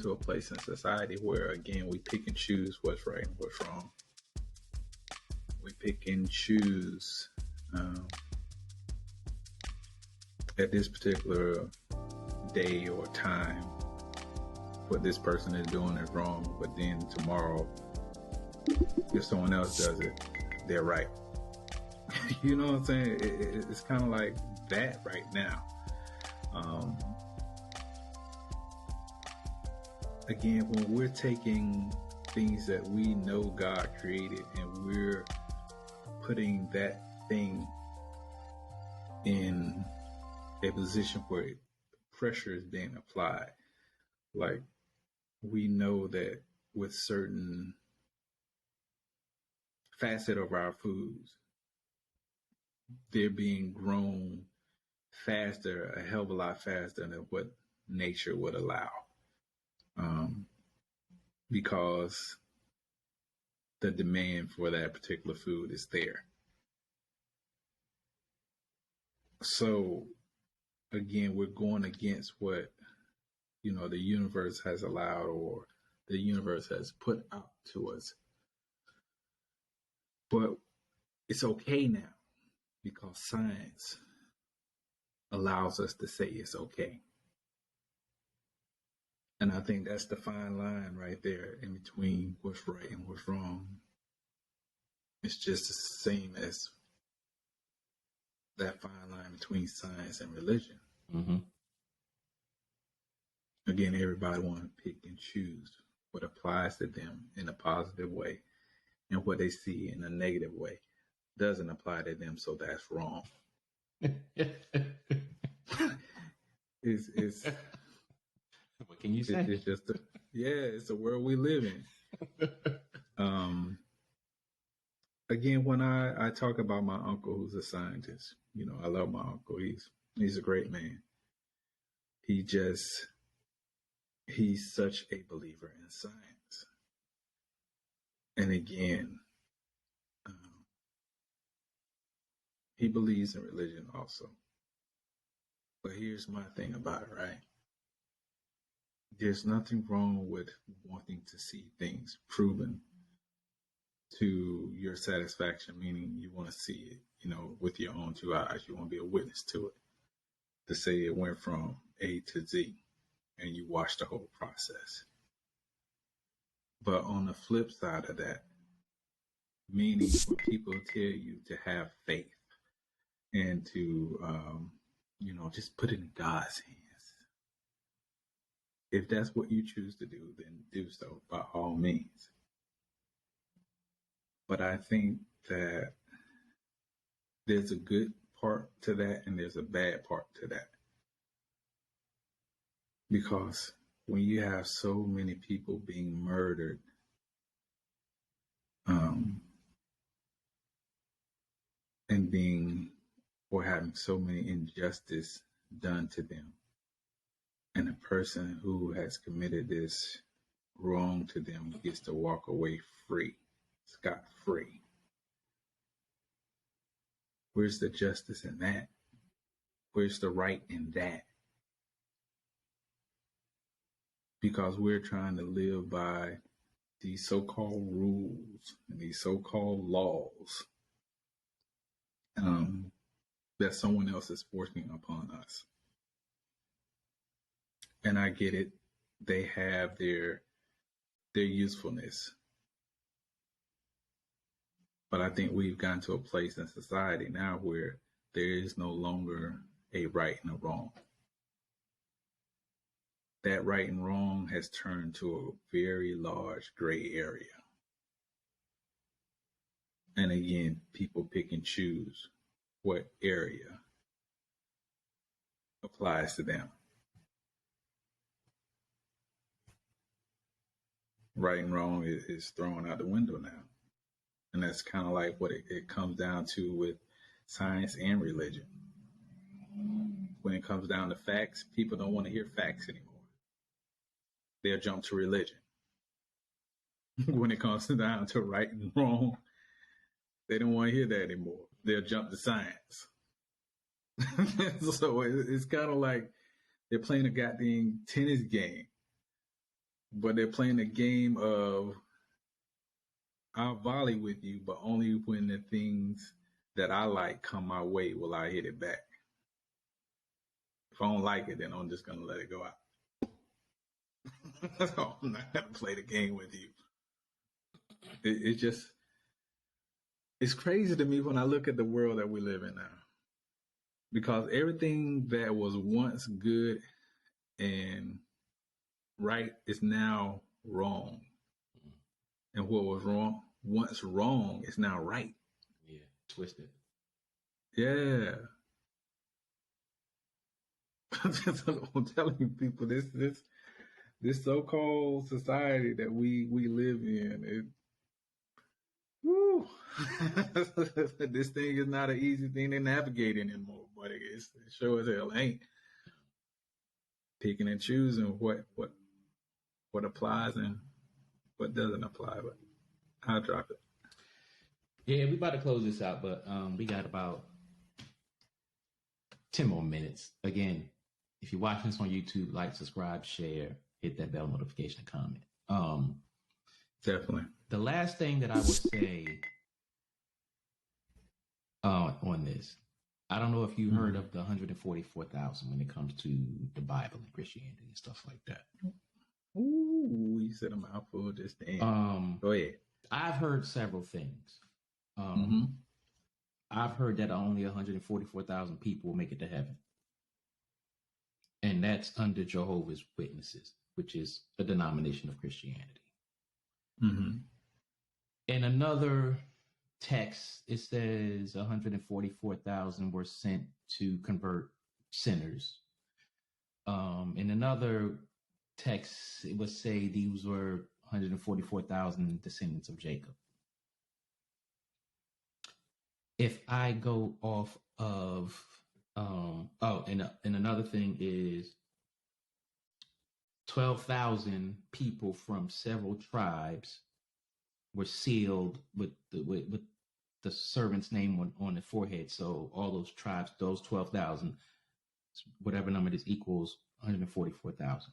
to a place in society where, again, we pick and choose what's right and what's wrong. We pick and choose at this particular day or time what this person is doing is wrong, but then tomorrow, if someone else does it, they're right. You know what I'm saying? It's kind of like that right now. Again, when we're taking things that we know God created and we're putting that thing in a position where pressure is being applied, like we know that with certain facet of our foods, they're being grown faster, a hell of a lot faster than what nature would allow. Because the demand for that particular food is there. So again, we're going against what, the universe has allowed or the universe has put out to us. But it's okay now because science allows us to say it's okay. And I think that's the fine line right there in between what's right and what's wrong. It's just the same as that fine line between science and religion. Mm-hmm. Again, everybody wants to pick and choose what applies to them in a positive way and what they see in a negative way doesn't apply to them, so that's wrong. It's what can you say? It's just it's a world we live in. Again, when I talk about my uncle who's a scientist, I love my uncle. He's a great man. He's such a believer in science. And again, he believes in religion also. But here's my thing about it, right? There's nothing wrong with wanting to see things proven to your satisfaction, meaning you want to see it, with your own two eyes. You want to be a witness to it. To say it went from A to Z and you watch the whole process. But on the flip side of that, meaning when people tell you to have faith and to, just put it in God's hands. If that's what you choose to do, then do so by all means. But I think that there's a good part to that and there's a bad part to that. Because when you have so many people being murdered, and having so many injustice done to them, and a person who has committed this wrong to them gets to walk away free, scot-free. Where's the justice in that? Where's the right in that? Because we're trying to live by these so-called rules and these so-called laws that someone else is forcing upon us. And I get it. They have their usefulness. But I think we've gotten to a place in society now where there is no longer a right and a wrong. That right and wrong has turned to a very large gray area. And again, people pick and choose what area applies to them. Right and wrong is thrown out the window now. And that's kind of like what it comes down to with science and religion. When it comes down to facts, people don't want to hear facts anymore. They'll jump to religion. When it comes down to right and wrong, they don't want to hear that anymore. They'll jump to science. So it's kind of like they're playing a goddamn tennis game. but they're playing a game of I'll volley with you, but only when the things that I like come my way will I hit it back. If I don't like it, then I'm just gonna let it go out. So I'm not gonna play the game with you. It just it's crazy to me when I look at the world that we live in now, because everything that was once good and right is now wrong, and what was wrong once wrong is now right. Yeah, twisted. Yeah. I'm telling you, people, this so-called society that we live in, woo, this thing is not an easy thing to navigate anymore. But it sure as hell ain't. Picking and choosing what applies and what doesn't apply. But I'll drop it. Yeah, we about to close this out, but we got about 10 more minutes. Again, if you're watching this on YouTube, like, subscribe, share, hit that bell notification, comment. Definitely. The last thing that I would say on this, I don't know if you heard of the 144,000 when it comes to the Bible and Christianity and stuff like that. Ooh, you said a mouthful just then. Go ahead. I've heard several things. I've heard that only 144,000 people will make it to heaven. And that's under Jehovah's Witnesses, which is a denomination of Christianity. In another text, it says 144,000 were sent to convert sinners. In another text, it would say these were 144,000 descendants of Jacob. If I go off of, and another thing is 12,000 people from several tribes were sealed with the servant's name on the forehead. So all those tribes, those 12,000, whatever number this equals, 144,000.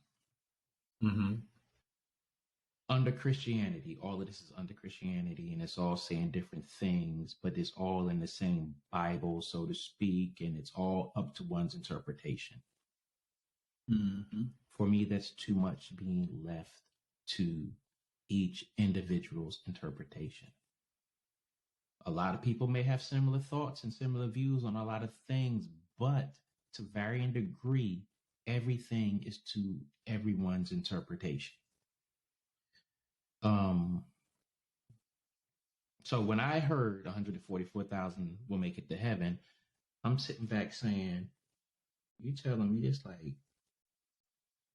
Under Christianity, all of this is under Christianity, and it's all saying different things, but it's all in the same Bible, so to speak, and it's all up to one's interpretation. For me, that's too much being left to each individual's interpretation. A lot of people may have similar thoughts and similar views on a lot of things, but to varying degree, everything is to everyone's interpretation. So when I heard 144,000 will make it to heaven, I'm sitting back saying, you telling me it's like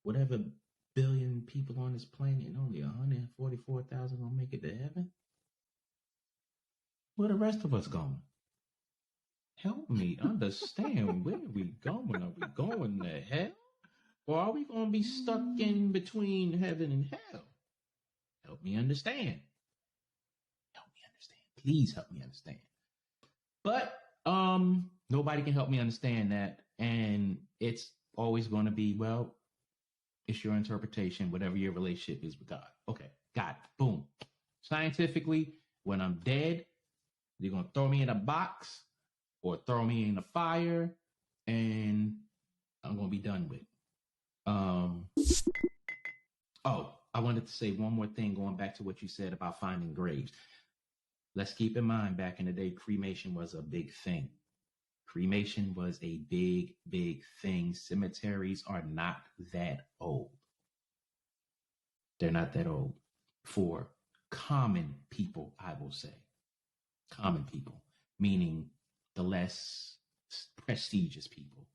whatever billion people on this planet and only 144,000 will make it to heaven? Where the rest of us going? Help me understand. Where are we going? Are we going to hell? Or are we going to be stuck in between heaven and hell? Help me understand. Help me understand. Please help me understand. But nobody can help me understand that. And it's always going to be, well, it's your interpretation, whatever your relationship is with God. Okay, got it. Boom. Scientifically, when I'm dead, you're going to throw me in a box or throw me in a fire, and I'm going to be done with. I wanted to say one more thing, going back to what you said about finding graves. Let's keep in mind, back in the day, cremation was a big thing. Cremation was a big, big thing. Cemeteries are not that old. They're not that old. For common people, I will say. Common people, meaning the less prestigious people.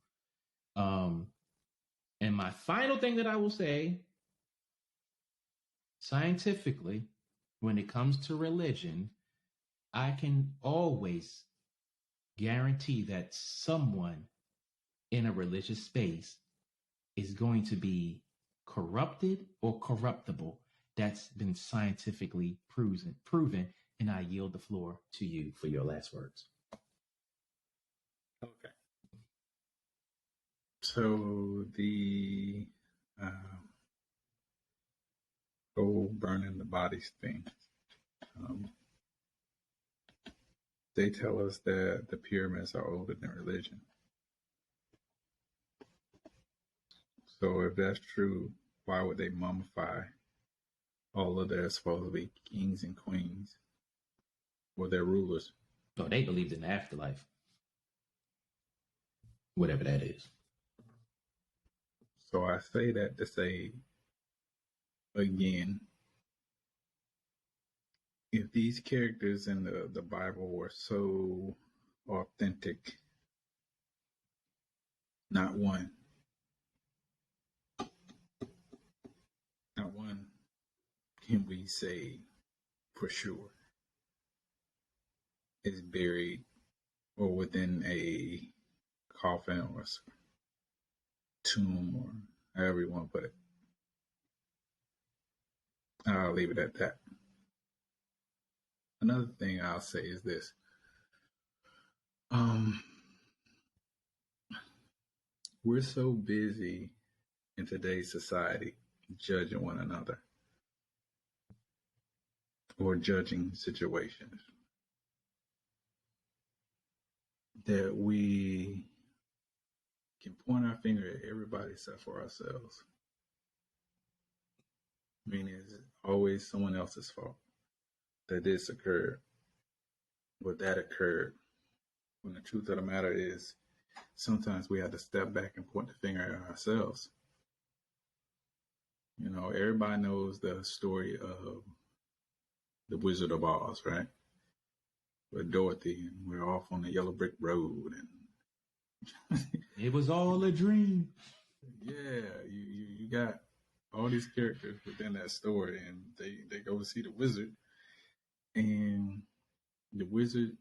And my final thing that I will say, scientifically, when it comes to religion, I can always guarantee that someone in a religious space is going to be corrupted or corruptible. That's been scientifically proven, and I yield the floor to you for your last words. Okay. So the whole burning the bodies thing. They tell us that the pyramids are older than religion. So if that's true, why would they mummify all of their supposed to be kings and queens or their rulers? No, they believed in the afterlife. Whatever that is. So I say that to say, again, if these characters in the Bible were so authentic, not one can we say for sure is buried or within a coffin or tomb or however you want to put it. I'll leave it at that. Another thing I'll say is this. We're so busy in today's society judging one another or judging situations that we can point our finger at everybody except for ourselves. Meaning it's always someone else's fault that this occurred or that occurred. When the truth of the matter is, sometimes we have to step back and point the finger at ourselves. You know, everybody knows the story of the Wizard of Oz, right? With Dorothy, and we're off on the yellow brick road, and it was all a dream. Yeah, you got all these characters within that story, and they go to see the wizard, and the wizard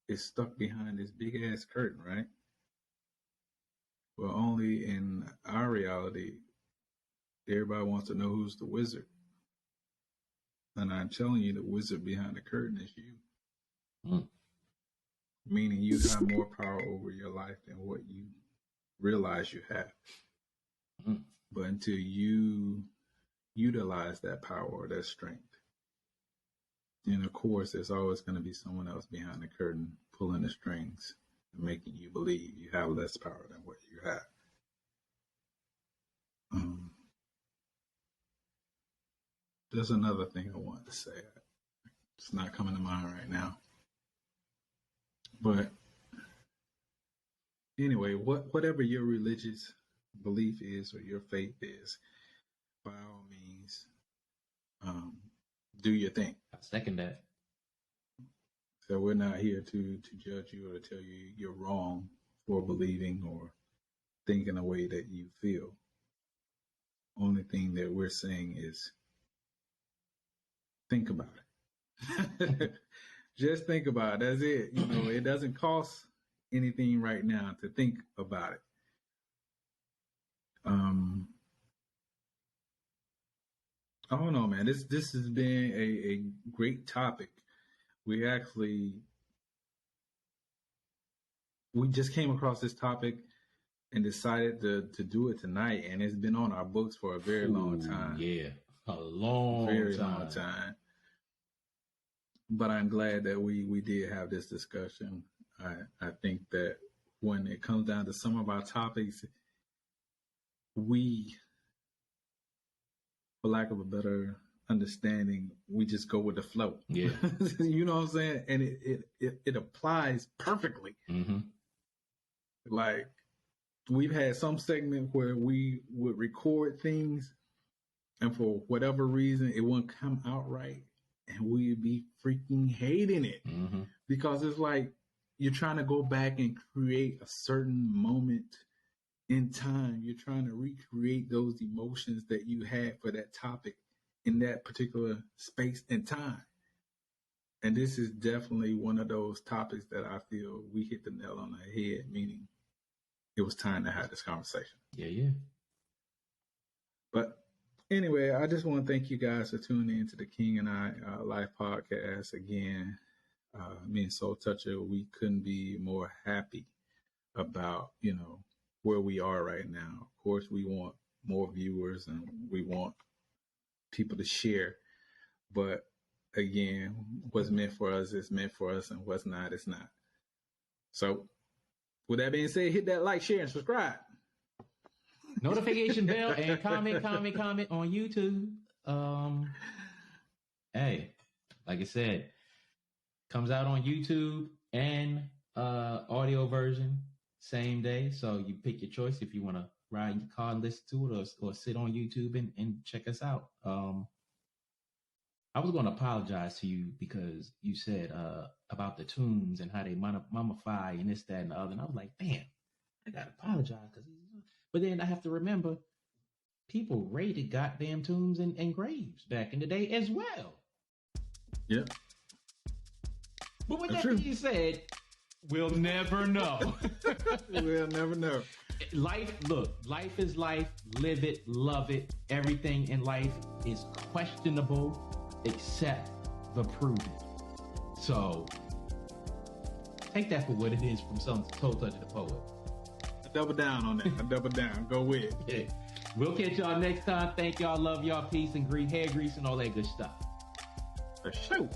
is stuck behind this big ass curtain, right? Well, only in our reality, everybody wants to know who's the wizard. And I'm telling you, the wizard behind the curtain is you. Meaning you have more power over your life than what you realize you have. But until you utilize that power or that strength, and of course, there's always going to be someone else behind the curtain pulling the strings and making you believe you have less power than what you have. There's another thing I wanted to say. It's not coming to mind right now. But anyway, whatever your religious belief is or your faith is, by all means, do your thing. I second that. So we're not here to judge you or to tell you you're wrong for believing or thinking the way that you feel. Only thing that we're saying is think about it. Just think about it. That's it. You know, it doesn't cost anything right now to think about it. I don't know, man. This has been a great topic. We just came across this topic and decided to do it tonight, and it's been on our books for a very long time. Yeah, a long time. But I'm glad that we did have this discussion. I think that when it comes down to some of our topics, we, for lack of a better understanding, we just go with the flow. Yeah. You know what I'm saying? And it applies perfectly. Mm-hmm. Like, we've had some segment where we would record things, and for whatever reason, it wouldn't come out right, and we'd be freaking hating it. Mm-hmm. Because it's like you're trying to go back and create a certain moment in time. You're trying to recreate those emotions that you had for that topic in that particular space and time. And this is definitely one of those topics that I feel we hit the nail on the head, meaning it was time to have this conversation. Yeah. But anyway, I just want to thank you guys for tuning in to the King and I Life podcast. Again, me and Soul Toucher, we couldn't be more happy about, where we are right now. Of course, we want more viewers and we want people to share. But again, what's meant for us is meant for us, and what's not is not. So, with that being said, hit that like, share, and subscribe. Notification bell and comment on YouTube. Hey, like I said, comes out on YouTube and audio version same day. So you pick your choice if you want to ride your car and listen to it, or sit on YouTube and check us out. I was going to apologize to you because you said about the tombs and how they mummify and this, that, and the other. And I was like, damn, I got to apologize. But then I have to remember people raided goddamn tombs and graves back in the day as well. Yeah. But with that being said, we'll never know. We'll never know. Life is life. Live it, love it. Everything in life is questionable except the proven. So take that for what it is from some Toe Touch the Poet. I double down on that. I double down. Go with it. Yeah. We'll catch y'all next time. Thank y'all. Love y'all. Peace and hair grease and all that good stuff. For sure.